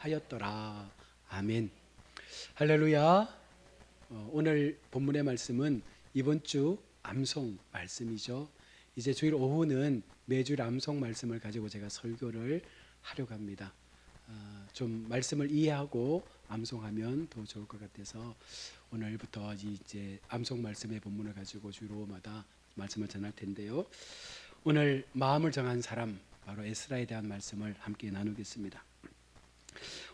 하였더라. 아멘. 할렐루야. 오늘 본문의 말씀은 이번 주 암송 말씀이죠. 이제 주일 오후는 매주 암송 말씀을 가지고 제가 설교를 하려고 합니다. 좀 말씀을 이해하고 암송하면 더 좋을 것 같아서 오늘부터 이제 암송 말씀의 본문을 가지고 주일 오후마다 말씀을 전할 텐데요. 오늘 마음을 정한 사람, 바로 에스라에 대한 말씀을 함께 나누겠습니다.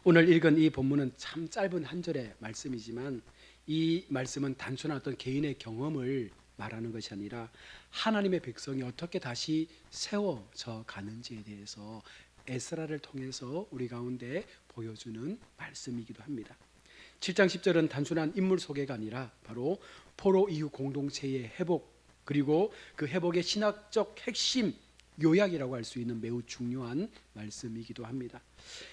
오늘 읽은 이 본문은 참 짧은 한 절의 말씀이지만 이 말씀은 단순한 어떤 개인의 경험을 말하는 것이 아니라 하나님의 백성이 어떻게 다시 세워져 가는지에 대해서 에스라를 통해서 우리 가운데 보여주는 말씀이기도 합니다. 7장 10절은 단순한 인물 소개가 아니라 바로 포로 이후 공동체의 회복, 그리고 그 회복의 신학적 핵심 요약이라고 할 수 있는 매우 중요한 말씀이기도 합니다.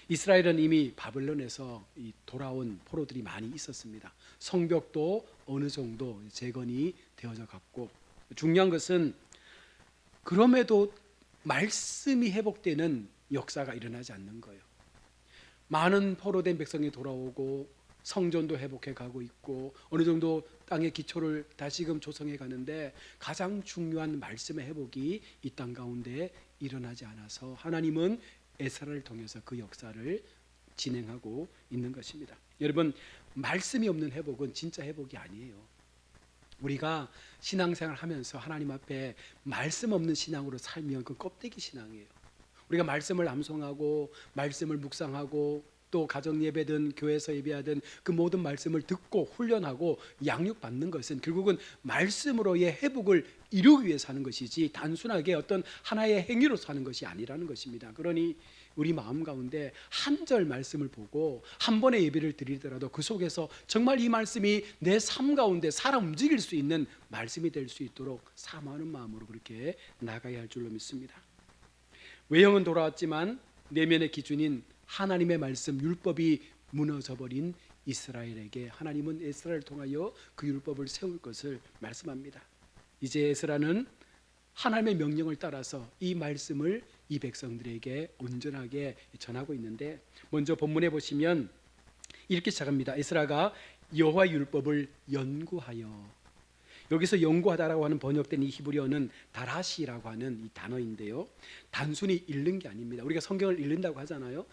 이스라엘은 이미 바벨론에서 돌아온 포로들이 많이 있었습니다. 성벽도 어느 정도 재건이 되어져 갔고, 중요한 것은 그럼에도 말씀이 회복되는 역사가 일어나지 않는 거예요. 많은 포로된 백성이 돌아오고 성전도 회복해 가고 있고 어느 정도 땅의 기초를 다시금 조성해 가는데 가장 중요한 말씀의 회복이 이 땅 가운데 일어나지 않아서 하나님은 에스라를 통해서 그 역사를 진행하고 있는 것입니다. 여러분, 말씀이 없는 회복은 진짜 회복이 아니에요. 우리가 신앙생활 하면서 하나님 앞에 말씀 없는 신앙으로 살면 그 껍데기 신앙이에요. 우리가 말씀을 암송하고 말씀을 묵상하고 또 가정 예배든 교회에서 예배하든 그 모든 말씀을 듣고 훈련하고 양육받는 것은 결국은 말씀으로의 회복을 이루기 위해서 하는 것이지 단순하게 어떤 하나의 행위로 사는 것이 아니라는 것입니다. 그러니 우리 마음 가운데 한 절 말씀을 보고 한 번의 예배를 드리더라도 그 속에서 정말 이 말씀이 내 삶 가운데 살아 움직일 수 있는 말씀이 될 수 있도록 사모하는 마음으로 그렇게 나가야 할 줄로 믿습니다. 외형은 돌아왔지만 내면의 기준인 하나님의 말씀 율법이 무너져버린 이스라엘에게 하나님은 에스라를 통하여 그 율법을 세울 것을 말씀합니다. 이제 에스라는 하나님의 명령을 따라서 이 말씀을 이 백성들에게 온전하게 전하고 있는데, 먼저 본문에 보시면 이렇게 시작합니다. 에스라가 여호와의 율법을 연구하여, 여기서 연구하다라고 하는 번역된 이 히브리어는 다라시라고 하는 이 단어인데요, 단순히 읽는 게 아닙니다. 우리가 성경을 읽는다고 하잖아요.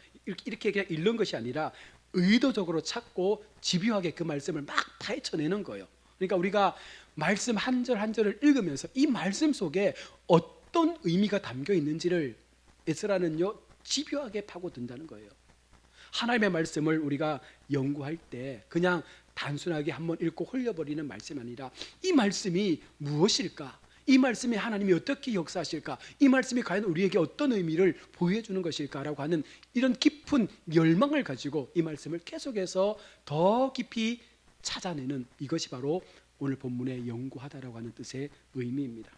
이렇게 그냥 읽는 것이 아니라 의도적으로 찾고 집요하게 그 말씀을 막 파헤쳐내는 거예요. 그러니까 우리가 말씀 한 절 한 절을 읽으면서 이 말씀 속에 어떤 의미가 담겨 있는지를 에스라는요 집요하게 파고든다는 거예요. 하나님의 말씀을 우리가 연구할 때 그냥 단순하게 한번 읽고 흘려버리는 말씀이 아니라 이 말씀이 무엇일까? 이 말씀이 하나님이 어떻게 역사하실까? 이 말씀이 과연 우리에게 어떤 의미를 보여주는 것일까라고 하는 이런 깊은 열망을 가지고 이 말씀을 계속해서 더 깊이 찾아내는, 이것이 바로 오늘 본문의 연구하다라고 하는 뜻의 의미입니다.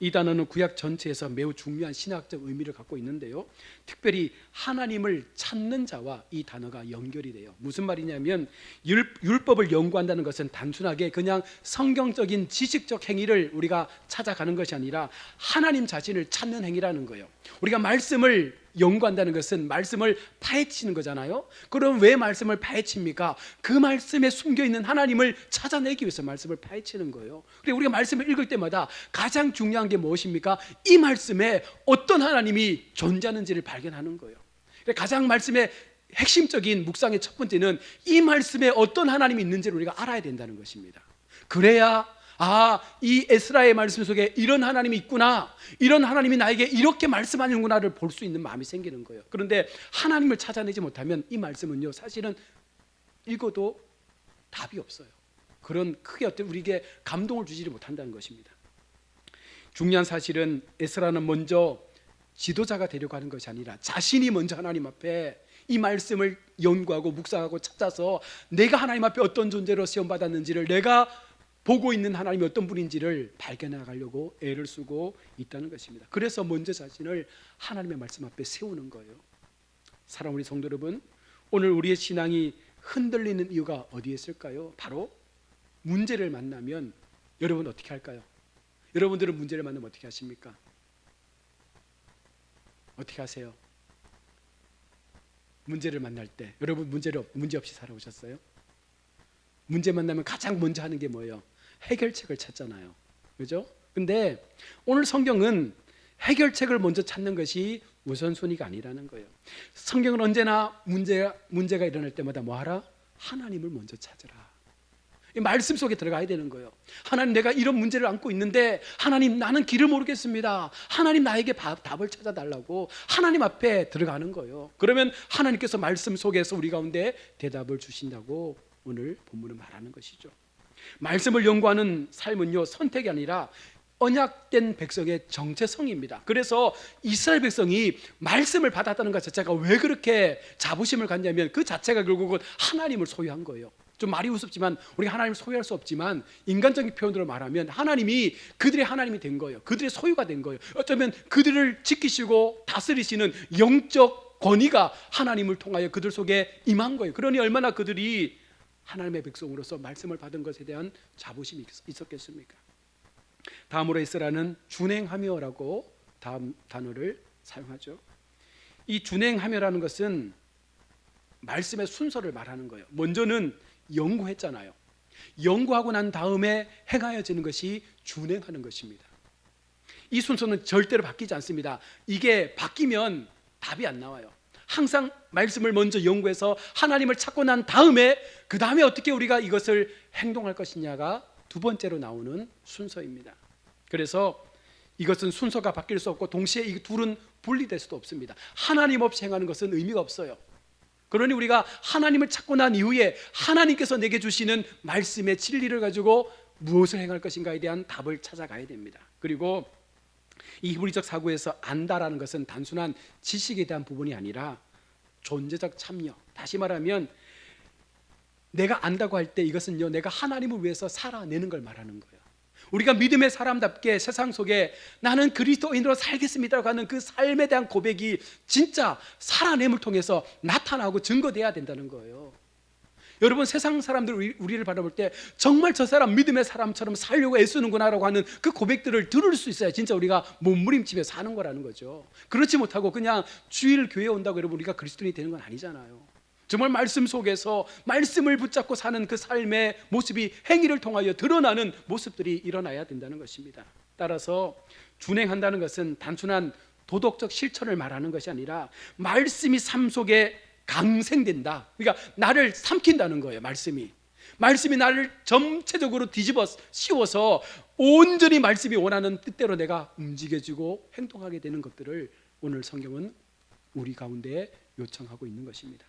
이 단어는 구약 전체에서 매우 중요한 신학적 의미를 갖고 있는데요, 특별히 하나님을 찾는 자와 이 단어가 연결이 돼요. 무슨 말이냐면 율법을 연구한다는 것은 단순하게 그냥 성경적인 지식적 행위를 우리가 찾아가는 것이 아니라 하나님 자신을 찾는 행위라는 거예요. 우리가 말씀을 연구한다는 것은 말씀을 파헤치는 거잖아요. 그럼 왜 말씀을 파헤칩니까? 그 말씀에 숨겨있는 하나님을 찾아내기 위해서 말씀을 파헤치는 거예요. 그리고 우리가 말씀을 읽을 때마다 가장 중요한 게 무엇입니까? 이 말씀에 어떤 하나님이 존재하는지를 발견하는 거예요. 가장 말씀의 핵심적인 묵상의 첫 번째는 이 말씀에 어떤 하나님이 있는지를 우리가 알아야 된다는 것입니다. 그래야 이 에스라의 말씀 속에 이런 하나님이 있구나, 이런 하나님이 나에게 이렇게 말씀하는구나를 볼 수 있는 마음이 생기는 거예요. 그런데 하나님을 찾아내지 못하면 이 말씀은요 사실은 읽어도 답이 없어요. 그런 크게 어떤 우리에게 감동을 주지를 못한다는 것입니다. 중요한 사실은 에스라는 먼저 지도자가 되려고 하는 것이 아니라 자신이 먼저 하나님 앞에 이 말씀을 연구하고 묵상하고 찾아서 내가 하나님 앞에 어떤 존재로 시험받았는지를, 내가 보고 있는 하나님이 어떤 분인지를 발견해 나가려고 애를 쓰고 있다는 것입니다. 그래서 먼저 자신을 하나님의 말씀 앞에 세우는 거예요. 사랑하는 우리 성도 여러분, 오늘 우리의 신앙이 흔들리는 이유가 어디에 있을까요? 바로 문제를 만나면 여러분 어떻게 할까요? 여러분들은 문제를 만나면 어떻게 하십니까? 어떻게 하세요? 문제를 만날 때 여러분 문제 없이 살아오셨어요? 문제 만나면 가장 먼저 하는 게 뭐예요? 해결책을 찾잖아요. 그죠? 근데 오늘 성경은 해결책을 먼저 찾는 것이 우선순위가 아니라는 거예요. 성경은 언제나 문제가 일어날 때마다 뭐하라? 하나님을 먼저 찾으라. 이 말씀 속에 들어가야 되는 거예요. 하나님, 내가 이런 문제를 안고 있는데 하나님, 나는 길을 모르겠습니다. 하나님, 나에게 답을 찾아달라고 하나님 앞에 들어가는 거예요. 그러면 하나님께서 말씀 속에서 우리 가운데 대답을 주신다고 오늘 본문은 말하는 것이죠. 말씀을 연구하는 삶은요, 선택이 아니라 언약된 백성의 정체성입니다. 그래서 이스라엘 백성이 말씀을 받았다는 것 자체가 왜 그렇게 자부심을 갖냐면 그 자체가 결국은 하나님을 소유한 거예요. 좀 말이 우습지만 우리가 하나님을 소유할 수 없지만 인간적인 표현으로 말하면 하나님이 그들의 하나님이 된 거예요. 그들의 소유가 된 거예요. 어쩌면 그들을 지키시고 다스리시는 영적 권위가 하나님을 통하여 그들 속에 임한 거예요. 그러니 얼마나 그들이 하나님의 백성으로서 말씀을 받은 것에 대한 자부심이 있었겠습니까? 다음으로 에스라는 준행하며라고 다음 단어를 사용하죠. 이 준행하며라는 것은 말씀의 순서를 말하는 거예요. 먼저는 연구했잖아요. 연구하고 난 다음에 행하여지는 것이 준행하는 것입니다. 이 순서는 절대로 바뀌지 않습니다. 이게 바뀌면 답이 안 나와요. 항상 말씀을 먼저 연구해서 하나님을 찾고 난 다음에 그 다음에 어떻게 우리가 이것을 행동할 것이냐가 두 번째로 나오는 순서입니다. 그래서 이것은 순서가 바뀔 수 없고 동시에 이 둘은 분리될 수도 없습니다. 하나님 없이 행하는 것은 의미가 없어요. 그러니 우리가 하나님을 찾고 난 이후에 하나님께서 내게 주시는 말씀의 진리를 가지고 무엇을 행할 것인가에 대한 답을 찾아가야 됩니다. 그리고 이 히브리적 사고에서 안다라는 것은 단순한 지식에 대한 부분이 아니라 존재적 참여, 다시 말하면 내가 안다고 할 때 이것은요, 내가 하나님을 위해서 살아내는 걸 말하는 거예요. 우리가 믿음의 사람답게 세상 속에 나는 그리스도인으로 살겠습니다라고 하는 그 삶에 대한 고백이 진짜 살아냄을 통해서 나타나고 증거돼야 된다는 거예요. 여러분, 세상 사람들 우리를 바라볼 때 정말 저 사람 믿음의 사람처럼 살려고 애쓰는구나라고 하는 그 고백들을 들을 수 있어야 진짜 우리가 몸부림치며 사는 거라는 거죠. 그렇지 못하고 그냥 주일 교회에 온다고 여러분 우리가 그리스도인이 되는 건 아니잖아요. 정말 말씀 속에서 말씀을 붙잡고 사는 그 삶의 모습이 행위를 통하여 드러나는 모습들이 일어나야 된다는 것입니다. 따라서 준행한다는 것은 단순한 도덕적 실천을 말하는 것이 아니라 말씀이 삶 속에 강생된다. 그러니까 나를 삼킨다는 거예요. 말씀이 나를 전체적으로 뒤집어 씌워서 온전히 말씀이 원하는 뜻대로 내가 움직여지고 행동하게 되는 것들을 오늘 성경은 우리 가운데 요청하고 있는 것입니다.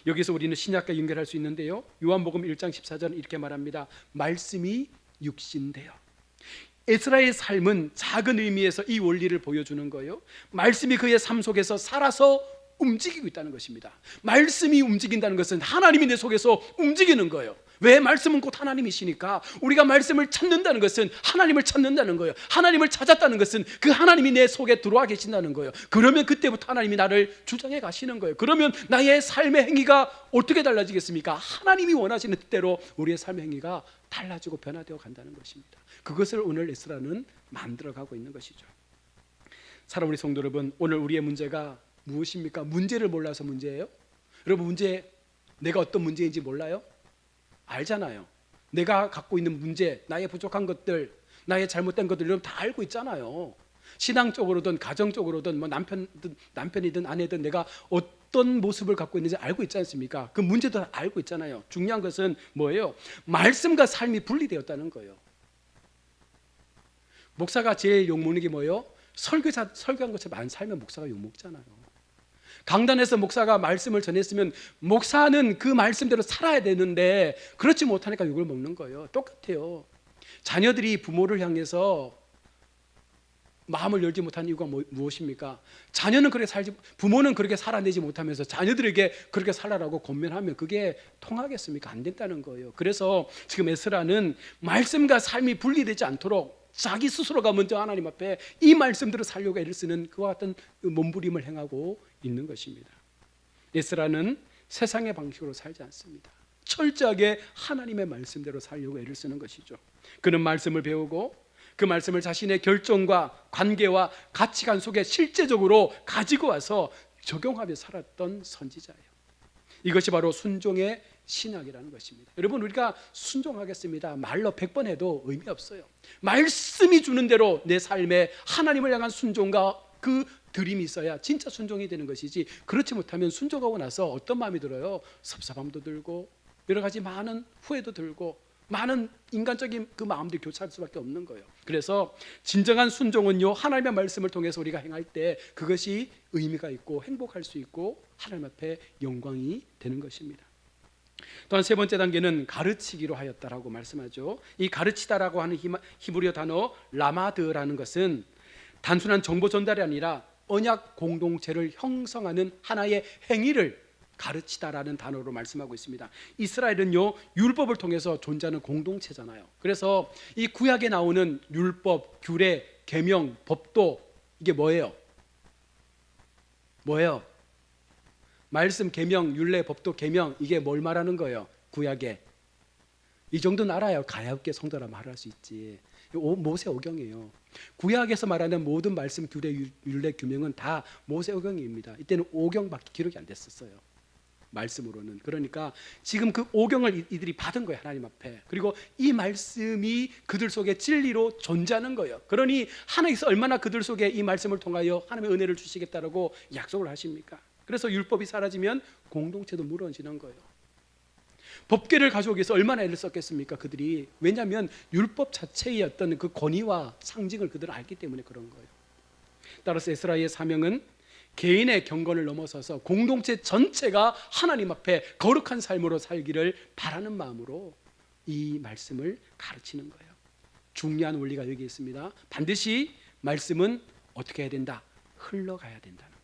여기서 우리는 신약과 연결할 수 있는데요, 요한복음 1장 14절 이렇게 말합니다. 말씀이 육신되어. 에스라의 삶은 작은 의미에서 이 원리를 보여주는 거예요. 말씀이 그의 삶 속에서 살아서 움직이고 있다는 것입니다. 말씀이 움직인다는 것은 하나님이 내 속에서 움직이는 거예요. 왜? 말씀은 곧 하나님이시니까. 우리가 말씀을 찾는다는 것은 하나님을 찾는다는 거예요. 하나님을 찾았다는 것은 그 하나님이 내 속에 들어와 계신다는 거예요. 그러면 그때부터 하나님이 나를 주장해 가시는 거예요. 그러면 나의 삶의 행위가 어떻게 달라지겠습니까? 하나님이 원하시는 뜻대로 우리의 삶의 행위가 달라지고 변화되어 간다는 것입니다. 그것을 오늘 에스라는 만들어가고 있는 것이죠. 사랑하는 우리 성도 여러분, 오늘 우리의 문제가 무엇입니까? 문제를 몰라서 문제예요? 여러분, 내가 어떤 문제인지 몰라요? 알잖아요. 내가 갖고 있는 문제, 나의 부족한 것들, 나의 잘못된 것들 여러분 다 알고 있잖아요. 신앙적으로든 가정적으로든 뭐 남편이든 아내든 내가 어떤 모습을 갖고 있는지 알고 있지 않습니까? 그 문제도 다 알고 있잖아요. 중요한 것은 뭐예요? 말씀과 삶이 분리되었다는 거예요. 목사가 제일 욕먹는 게 뭐예요? 설교한 것처럼 안 살면 목사가 욕먹잖아요. 강단에서 목사가 말씀을 전했으면 목사는 그 말씀대로 살아야 되는데 그렇지 못하니까 욕을 먹는 거예요. 똑같아요. 자녀들이 부모를 향해서 마음을 열지 못하는 이유가 무엇입니까? 부모는 그렇게 살아내지 못하면서 자녀들에게 그렇게 살아라고 권면하면 그게 통하겠습니까? 안 된다는 거예요. 그래서 지금 에스라는 말씀과 삶이 분리되지 않도록 자기 스스로가 먼저 하나님 앞에 이 말씀대로 살려고 애를 쓰는 그와 같은 몸부림을 행하고 있는 것입니다. 에스라는 세상의 방식으로 살지 않습니다. 철저하게 하나님의 말씀대로 살려고 애를 쓰는 것이죠. 그는 말씀을 배우고 그 말씀을 자신의 결정과 관계와 가치관 속에 실제적으로 가지고 와서 적용하며 살았던 선지자예요. 이것이 바로 순종의 신학이라는 것입니다. 여러분, 우리가 순종하겠습니다 말로 100번 해도 의미 없어요. 말씀이 주는 대로 내 삶에 하나님을 향한 순종과 그 드림이 있어야 진짜 순종이 되는 것이지, 그렇지 못하면 순종하고 나서 어떤 마음이 들어요? 섭섭함도 들고 여러 가지 많은 후회도 들고 많은 인간적인 그 마음들이 교차할 수밖에 없는 거예요. 그래서 진정한 순종은요, 하나님의 말씀을 통해서 우리가 행할 때 그것이 의미가 있고 행복할 수 있고 하나님 앞에 영광이 되는 것입니다. 또한 세 번째 단계는 가르치기로 하였다라고 말씀하죠. 이 가르치다라고 하는 히브리어 단어 라마드라는 것은 단순한 정보 전달이 아니라 언약 공동체를 형성하는 하나의 행위를 가르치다라는 단어로 말씀하고 있습니다. 이스라엘은요, 율법을 통해서 존재하는 공동체잖아요. 그래서 이 구약에 나오는 율법, 규례, 계명, 법도 이게 뭐예요? 뭐예요? 말씀, 계명, 율례, 법도, 계명, 이게 뭘 말하는 거예요? 구약에. 이 정도는 알아요. 가야없게 성도라 말할 수 있지. 모세오경이에요. 구약에서 말하는 모든 말씀, 규례, 율례, 규명은 다 모세오경입니다. 이때는 오경밖에 기록이 안 됐었어요. 말씀으로는. 그러니까 지금 그 오경을 이들이 받은 거예요, 하나님 앞에. 그리고 이 말씀이 그들 속에 진리로 존재하는 거예요. 그러니 하나님께서 얼마나 그들 속에 이 말씀을 통하여 하나님의 은혜를 주시겠다라고 약속을 하십니까? 그래서 율법이 사라지면 공동체도 무너지는 거예요. 법궤를 가져오기 위해서 얼마나 애를 썼겠습니까, 그들이. 왜냐하면 율법 자체의 어떤 그 권위와 상징을 그들은 알기 때문에 그런 거예요. 따라서 에스라의 사명은 개인의 경건을 넘어서서 공동체 전체가 하나님 앞에 거룩한 삶으로 살기를 바라는 마음으로 이 말씀을 가르치는 거예요. 중요한 원리가 여기 있습니다. 반드시 말씀은 어떻게 해야 된다? 흘러가야 된다는 거예요.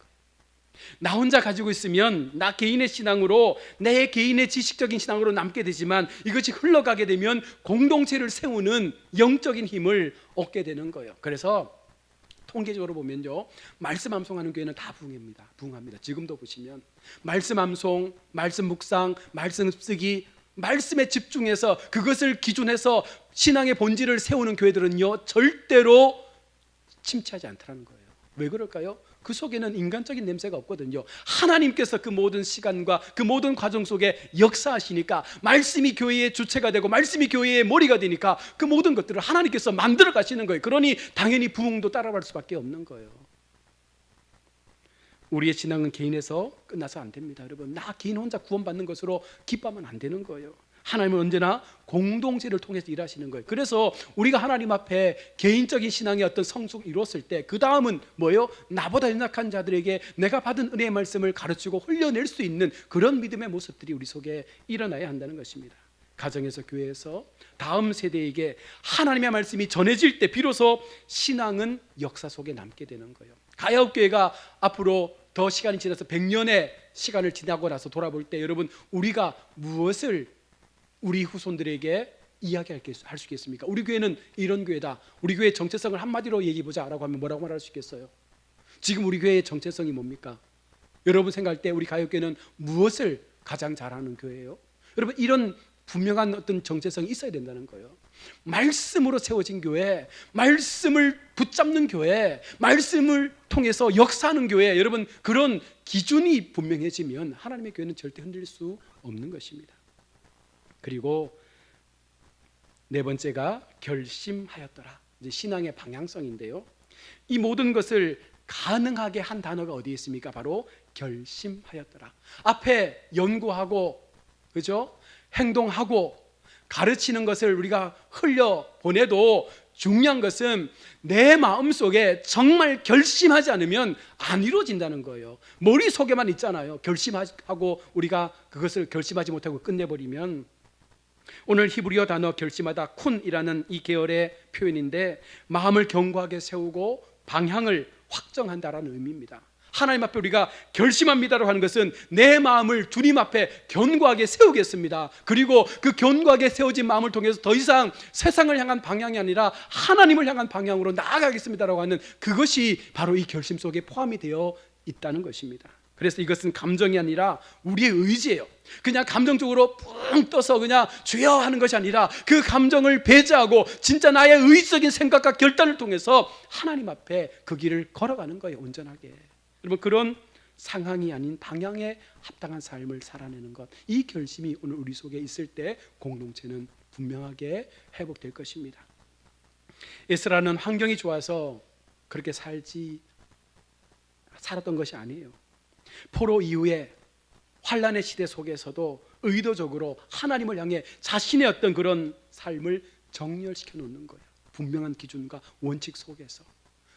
나 혼자 가지고 있으면 나 개인의 신앙으로, 내 개인의 지식적인 신앙으로 남게 되지만 이것이 흘러가게 되면 공동체를 세우는 영적인 힘을 얻게 되는 거예요. 그래서 통계적으로 보면요, 말씀 암송하는 교회는 다 부흥합니다. 지금도 보시면 말씀 암송, 말씀 묵상, 말씀 쓰기, 말씀에 집중해서 그것을 기준해서 신앙의 본질을 세우는 교회들은요, 절대로 침체하지 않다는 거예요. 왜 그럴까요? 그 속에는 인간적인 냄새가 없거든요. 하나님께서 그 모든 시간과 그 모든 과정 속에 역사하시니까, 말씀이 교회의 주체가 되고 말씀이 교회의 머리가 되니까 그 모든 것들을 하나님께서 만들어 가시는 거예요. 그러니 당연히 부흥도 따라갈 수밖에 없는 거예요. 우리의 신앙은 개인에서 끝나서 안 됩니다. 여러분, 나 개인 혼자 구원받는 것으로 기뻐하면 안 되는 거예요. 하나님은 언제나 공동체를 통해서 일하시는 거예요. 그래서 우리가 하나님 앞에 개인적인 신앙의 어떤 성숙을 이뤘을 때 그 다음은 뭐예요? 나보다 연약한 자들에게 내가 받은 은혜의 말씀을 가르치고 흘려낼 수 있는 그런 믿음의 모습들이 우리 속에 일어나야 한다는 것입니다. 가정에서, 교회에서 다음 세대에게 하나님의 말씀이 전해질 때 비로소 신앙은 역사 속에 남게 되는 거예요. 가야옥교회가 앞으로 더 시간이 지나서 100년의 시간을 지나고 나서 돌아볼 때 여러분, 우리가 무엇을 우리 후손들에게 이야기할 수 있겠습니까? 우리 교회는 이런 교회다. 우리 교회의 정체성을 한마디로 얘기해보자 라고 하면 뭐라고 말할 수 있겠어요? 지금 우리 교회의 정체성이 뭡니까? 여러분 생각할 때 우리 가요교회는 무엇을 가장 잘하는 교회예요? 여러분, 이런 분명한 어떤 정체성이 있어야 된다는 거예요. 말씀으로 세워진 교회, 말씀을 붙잡는 교회, 말씀을 통해서 역사하는 교회, 여러분 그런 기준이 분명해지면 하나님의 교회는 절대 흔들릴 수 없는 것입니다. 그리고 네 번째가 결심하였더라. 이제 신앙의 방향성인데요. 이 모든 것을 가능하게 한 단어가 어디에 있습니까? 바로 결심하였더라. 앞에 연구하고, 그죠? 행동하고 가르치는 것을 우리가 흘려 보내도 중요한 것은 내 마음속에 정말 결심하지 않으면 안 이루어진다는 거예요. 머릿속에만 있잖아요. 결심하고 우리가 그것을 결심하지 못하고 끝내버리면. 오늘 히브리어 단어 결심하다, 쿤이라는 이 계열의 표현인데 마음을 견고하게 세우고 방향을 확정한다라는 의미입니다. 하나님 앞에 우리가 결심합니다라고 하는 것은 내 마음을 주님 앞에 견고하게 세우겠습니다. 그리고 그 견고하게 세워진 마음을 통해서 더 이상 세상을 향한 방향이 아니라 하나님을 향한 방향으로 나아가겠습니다라고 하는 그것이 바로 이 결심 속에 포함이 되어 있다는 것입니다. 그래서 이것은 감정이 아니라 우리의 의지예요. 그냥 감정적으로 뿡 떠서 그냥 주여 하는 것이 아니라 그 감정을 배제하고 진짜 나의 의지적인 생각과 결단을 통해서 하나님 앞에 그 길을 걸어가는 거예요. 온전하게. 여러분, 그런 상황이 아닌 방향에 합당한 삶을 살아내는 것, 이 결심이 오늘 우리 속에 있을 때 공동체는 분명하게 회복될 것입니다. 에스라는 환경이 좋아서 그렇게 살았던 것이 아니에요. 포로 이후에 환란의 시대 속에서도 의도적으로 하나님을 향해 자신의 어떤 그런 삶을 정렬시켜 놓는 거예요. 분명한 기준과 원칙 속에서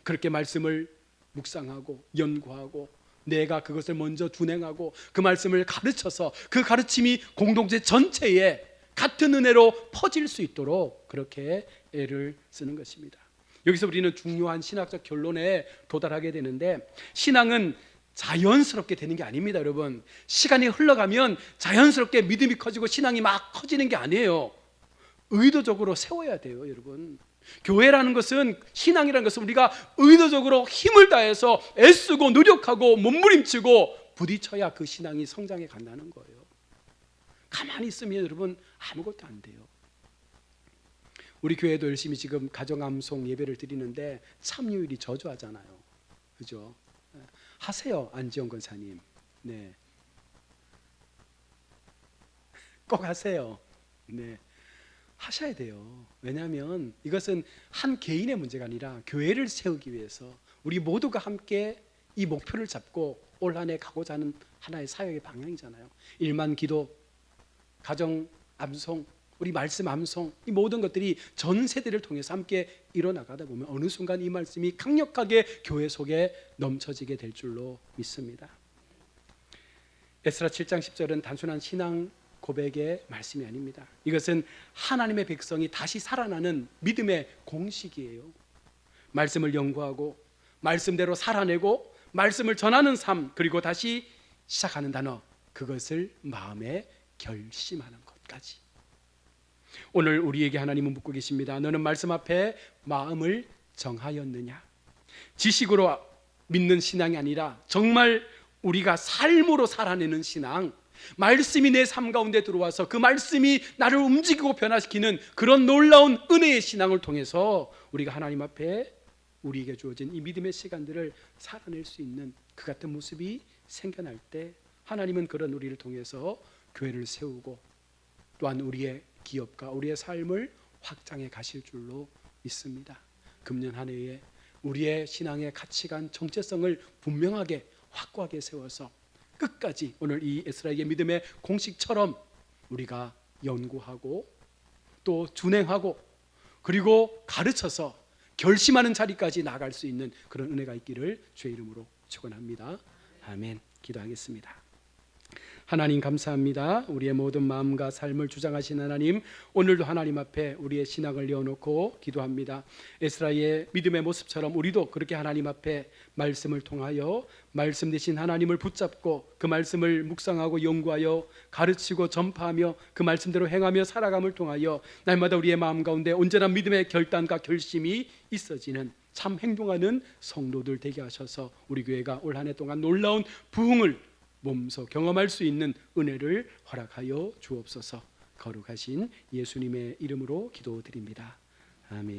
그렇게 말씀을 묵상하고 연구하고 내가 그것을 먼저 준행하고 그 말씀을 가르쳐서 그 가르침이 공동체 전체에 같은 은혜로 퍼질 수 있도록 그렇게 애를 쓰는 것입니다. 여기서 우리는 중요한 신학적 결론에 도달하게 되는데, 신앙은 자연스럽게 되는 게 아닙니다. 여러분, 시간이 흘러가면 자연스럽게 믿음이 커지고 신앙이 막 커지는 게 아니에요. 의도적으로 세워야 돼요. 여러분, 교회라는 것은, 신앙이라는 것은 우리가 의도적으로 힘을 다해서 애쓰고 노력하고 몸부림치고 부딪혀야 그 신앙이 성장해 간다는 거예요. 가만히 있으면 여러분 아무것도 안 돼요. 우리 교회도 열심히 지금 가정암송 예배를 드리는데 참여율이 저조하잖아요. 그죠? 하세요, 안지영 권사님. 네, 꼭 하세요. 네, 하셔야 돼요. 왜냐하면 이것은 한 개인의 문제가 아니라 교회를 세우기 위해서 우리 모두가 함께 이 목표를 잡고 올 한 해 가고자 하는 하나의 사역의 방향이잖아요. 일만 기도, 가정 암송, 우리 말씀 암송, 이 모든 것들이 전 세대를 통해서 함께 일어나가다 보면 어느 순간 이 말씀이 강력하게 교회 속에 넘쳐지게 될 줄로 믿습니다. 에스라 7장 10절은 단순한 신앙 고백의 말씀이 아닙니다. 이것은 하나님의 백성이 다시 살아나는 믿음의 공식이에요. 말씀을 연구하고 말씀대로 살아내고 말씀을 전하는 삶, 그리고 다시 시작하는 단어, 그것을 마음에 결심하는 것까지. 오늘 우리에게 하나님은 묻고 계십니다. 너는 말씀 앞에 마음을 정하였느냐? 지식으로 믿는 신앙이 아니라 정말 우리가 삶으로 살아내는 신앙, 말씀이 내 삶 가운데 들어와서 그 말씀이 나를 움직이고 변화시키는 그런 놀라운 은혜의 신앙을 통해서 우리가 하나님 앞에 우리에게 주어진 이 믿음의 시간들을 살아낼 수 있는 그 같은 모습이 생겨날 때 하나님은 그런 우리를 통해서 교회를 세우고 또한 우리의 기업과 우리의 삶을 확장해 가실 줄로 믿습니다. 금년 한 해에 우리의 신앙의 가치관, 정체성을 분명하게 확고하게 세워서 끝까지 오늘 이 에스라의 믿음의 공식처럼 우리가 연구하고 또 준행하고 그리고 가르쳐서 결심하는 자리까지 나아갈 수 있는 그런 은혜가 있기를 주의 이름으로 축원합니다. 아멘. 기도하겠습니다. 하나님 감사합니다. 우리의 모든 마음과 삶을 주장하신 하나님, 오늘도 하나님 앞에 우리의 신앙을 내어놓고 기도합니다. 에스라의 믿음의 모습처럼 우리도 그렇게 하나님 앞에 말씀을 통하여 말씀 되신 하나님을 붙잡고 그 말씀을 묵상하고 연구하여 가르치고 전파하며 그 말씀대로 행하며 살아감을 통하여 날마다 우리의 마음 가운데 온전한 믿음의 결단과 결심이 있어지는 참 행동하는 성도들 되게 하셔서 우리 교회가 올 한 해 동안 놀라운 부흥을 몸소 경험할 수 있는 은혜를 허락하여 주옵소서. 거룩하신 예수님의 이름으로 기도드립니다. 아멘.